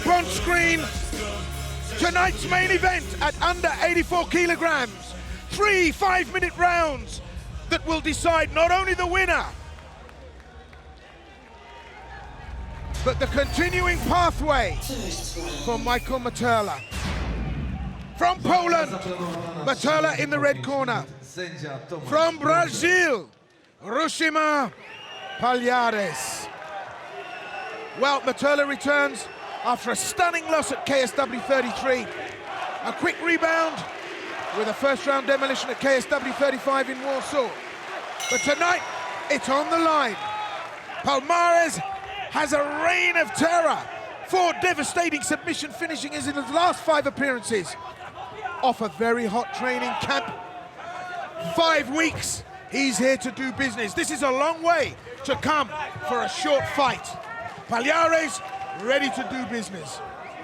up on screen tonight's main event at under 84 kilograms. 3 5-minute rounds that will decide not only the winner, but the continuing pathway for Michal Materla. From Poland, Materla in the red corner. From Brazil, Rousimar Palhares. Well, Materla returns after a stunning loss at KSW 33. A quick rebound with a first-round demolition at KSW 35 in Warsaw. But tonight, it's on the line. Palhares has a reign of terror. 4 devastating submission finishing in his last 5 appearances. Off a very hot training camp. 5 weeks, he's here to do business. This is a long way to come for a short fight. Palhares ready to do business.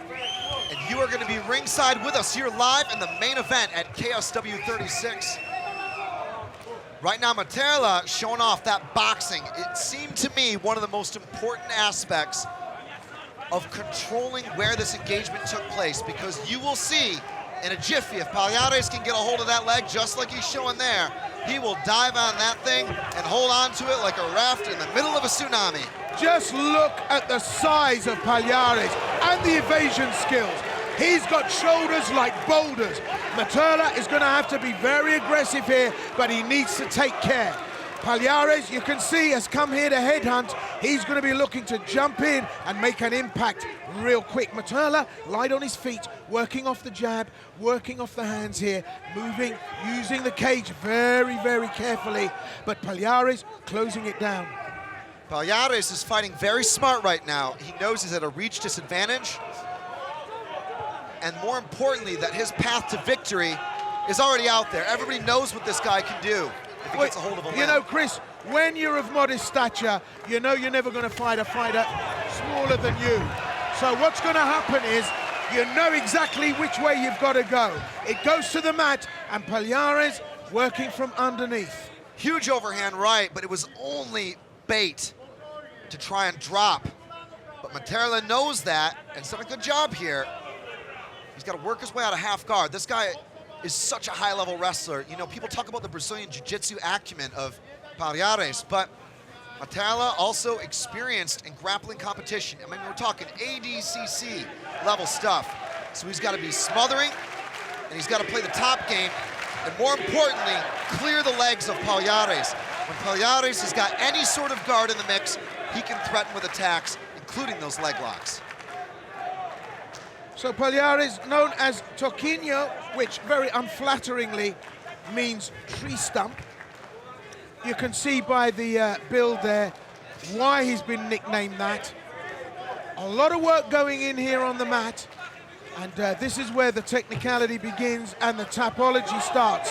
And you are going to be ringside with us here live in the main event at KSW 36. Right now, Materla showing off that boxing. It seemed to me one of the most important aspects of controlling where this engagement took place, because you will see in a jiffy, if Palhares can get a hold of that leg just like he's showing there, he will dive on that thing and hold on to it like a raft in the middle of a tsunami. Just look at the size of Palhares and the evasion skills. He's got shoulders like boulders. Materla is going to have to be very aggressive here, but he needs to take care. Palhares, you can see, has come here to headhunt. He's going to be looking to jump in and make an impact real quick. Materla light on his feet, working off the jab, working off the hands here, moving, using the cage very, very carefully, but Palhares closing it down. Palhares is fighting very smart right now. He knows he's at a reach disadvantage, and more importantly, that his path to victory is already out there. Everybody knows what this guy can do if he gets a hold of a leg. You know, Chris, when you're of modest stature, you know you're never going to fight a fighter smaller than you. So what's going to happen is you know exactly which way you've got to go. It goes to the mat, and Palhares working from underneath. Huge overhand right, but it was only bait to try and drop. But Materla knows that and done a good job here. He's got to work his way out of half guard. This guy is such a high-level wrestler. You know, people talk about the Brazilian jiu-jitsu acumen of Palhares, but Materla also experienced in grappling competition. I mean, we're talking ADCC level stuff. So he's got to be smothering, and he's got to play the top game, and more importantly, clear the legs of Palhares. When Palhares has got any sort of guard in the mix, he can threaten with attacks, including those leg locks. So Palhares, known as Toquinho, which very unflatteringly means tree stump. You can see by the build there why he's been nicknamed that. A lot of work going in here on the mat, and this is where the technicality begins and the tapology starts.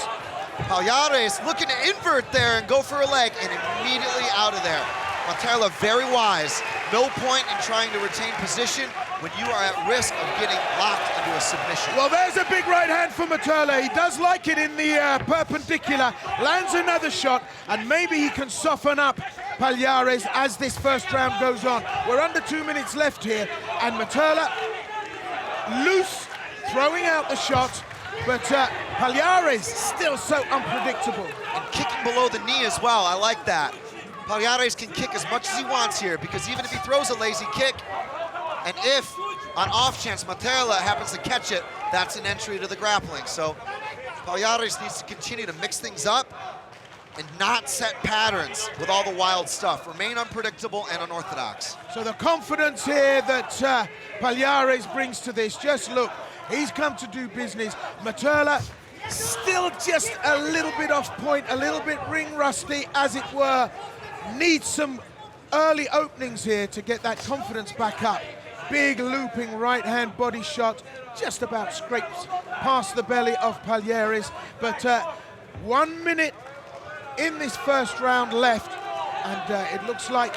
Palhares looking to invert there and go for a leg, and immediately out of there. Materla very wise. No point in trying to retain position when you are at risk of getting locked into a submission. Well, there's a big right hand for Materla. He does like it in the perpendicular. Lands another shot, and maybe he can soften up Palhares as this first round goes on. We're under 2 minutes left here, and Materla loose, throwing out the shot, but Palhares still so unpredictable. And kicking below the knee as well, I like that. Palhares can kick as much as he wants here, because even if he throws a lazy kick, and if on off chance Materla happens to catch it, that's an entry to the grappling. So Palhares needs to continue to mix things up and not set patterns with all the wild stuff. Remain unpredictable and unorthodox. So the confidence here that Palhares brings to this, just look, he's come to do business. Materla still just a little bit off point, a little bit ring rusty, as it were. Needs some early openings here to get that confidence back up. Big looping right hand body shot, just about scrapes past the belly of Palhares. But 1 minute in this first round left, and it looks like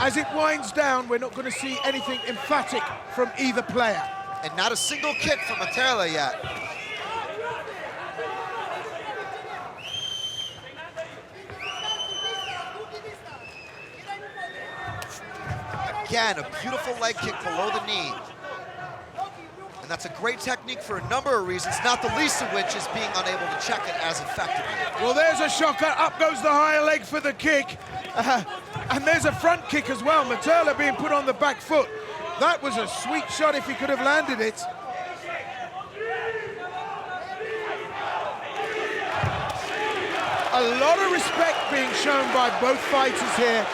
as it winds down, we're not going to see anything emphatic from either player. And not a single kick from Materla yet. Again, a beautiful leg kick below the knee. And that's a great technique for a number of reasons, not the least of which is being unable to check it as effectively. Well, there's a shocker. Up goes the higher leg for the kick. And there's a front kick as well. Materla being put on the back foot. That was a sweet shot if he could have landed it. A lot of respect being shown by both fighters here.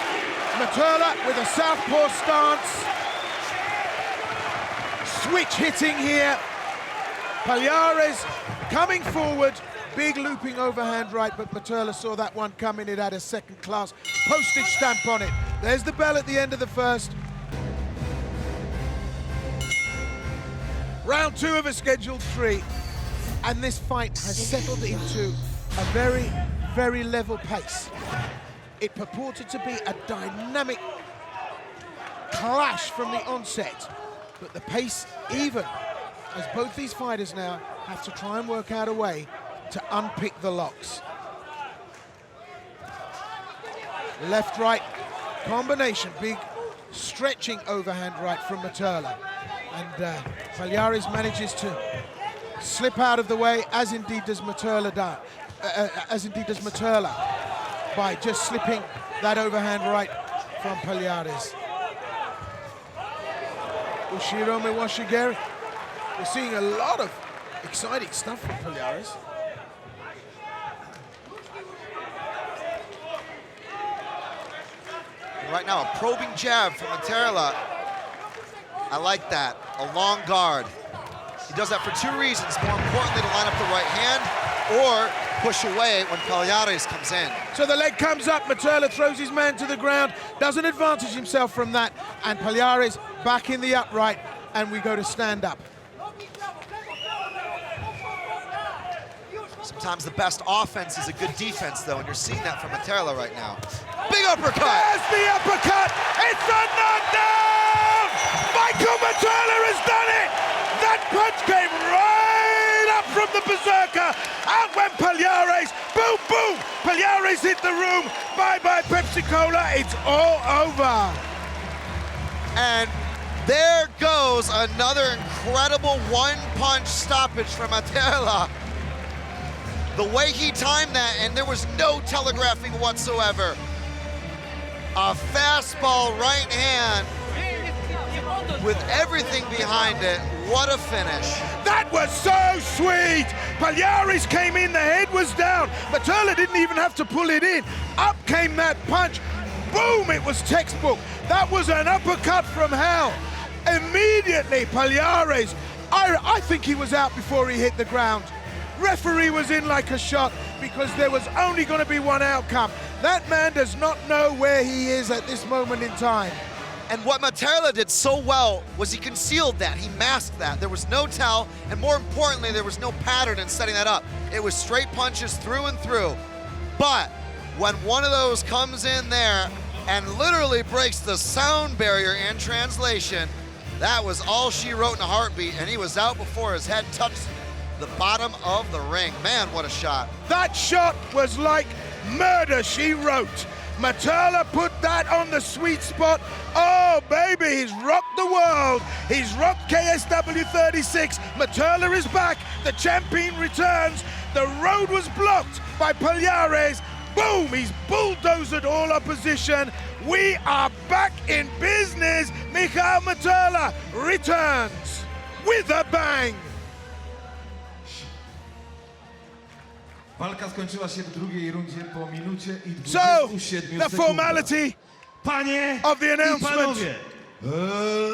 Materla with a southpaw stance. Switch hitting here. Palhares coming forward. Big looping overhand right, but Materla saw that one coming. It had a second-class postage stamp on it. There's the bell at the end of the first. Round 2 of a scheduled 3. And this fight has settled into a very, very level pace. It purported to be a dynamic clash from the onset, but the pace even, as both these fighters now have to try and work out a way to unpick the locks. Left-right combination, big stretching overhand right from Materla. And Palhares manages to slip out of the way, as indeed does Materla, by just slipping that overhand right from Palhares. Ushiro Miwashigeri. We're seeing a lot of exciting stuff from Palhares. Right now, a probing jab from Materla. I like that, a long guard. He does that for 2 reasons. More importantly, to line up the right hand or push away when Palhares comes in. So the leg comes up, Materla throws his man to the ground, doesn't advantage himself from that, and Palhares back in the upright, and we go to stand up. Sometimes the best offense is a good defense, though, and you're seeing that from Materla right now. Big uppercut! There's the uppercut! It's a knockdown! Michal Materla has done it! That punch came right up from the berserker! Out went Palhares! Boom, boom! Palhares hit the room! Bye-bye Pepsi-Cola, it's all over! And there goes another incredible one-punch stoppage from Materla. The way he timed that, and there was no telegraphing whatsoever. A fastball right hand with everything behind it. What a finish. That was so sweet! Palhares came in, the head was down. Materla didn't even have to pull it in. Up came that punch. Boom, it was textbook. That was an uppercut from hell. Immediately, Palhares, I think he was out before he hit the ground. Referee was in like a shot because there was only going to be one outcome. That man does not know where he is at this moment in time. And what Materla did so well was he concealed that, he masked that. There was no tell, and more importantly, there was no pattern in setting that up. It was straight punches through and through. But when one of those comes in there and literally breaks the sound barrier in translation, that was all she wrote in a heartbeat, and he was out before his head touched the bottom of the ring. Man, what a shot. That shot was like murder, she wrote. Materla put that on the sweet spot. Oh, baby, he's rocked the world. He's rocked KSW 36. Materla is back. The champion returns. The road was blocked by Palhares. Boom, he's bulldozed all opposition. We are back in business. Michal Materla returns with a bang. Walka skończyła się w drugiej rundzie po minucie i 27 So, the formality Panie of the i announcement. panowie,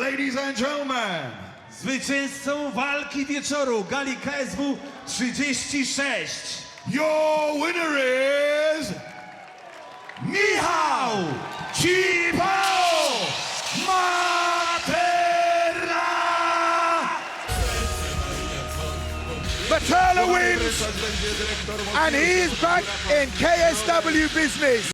ladies and gentlemen, zwycięzcą walki wieczoru gali KSW 36, your winner is Michal Materla! Materla wins, and he is back in KSW business.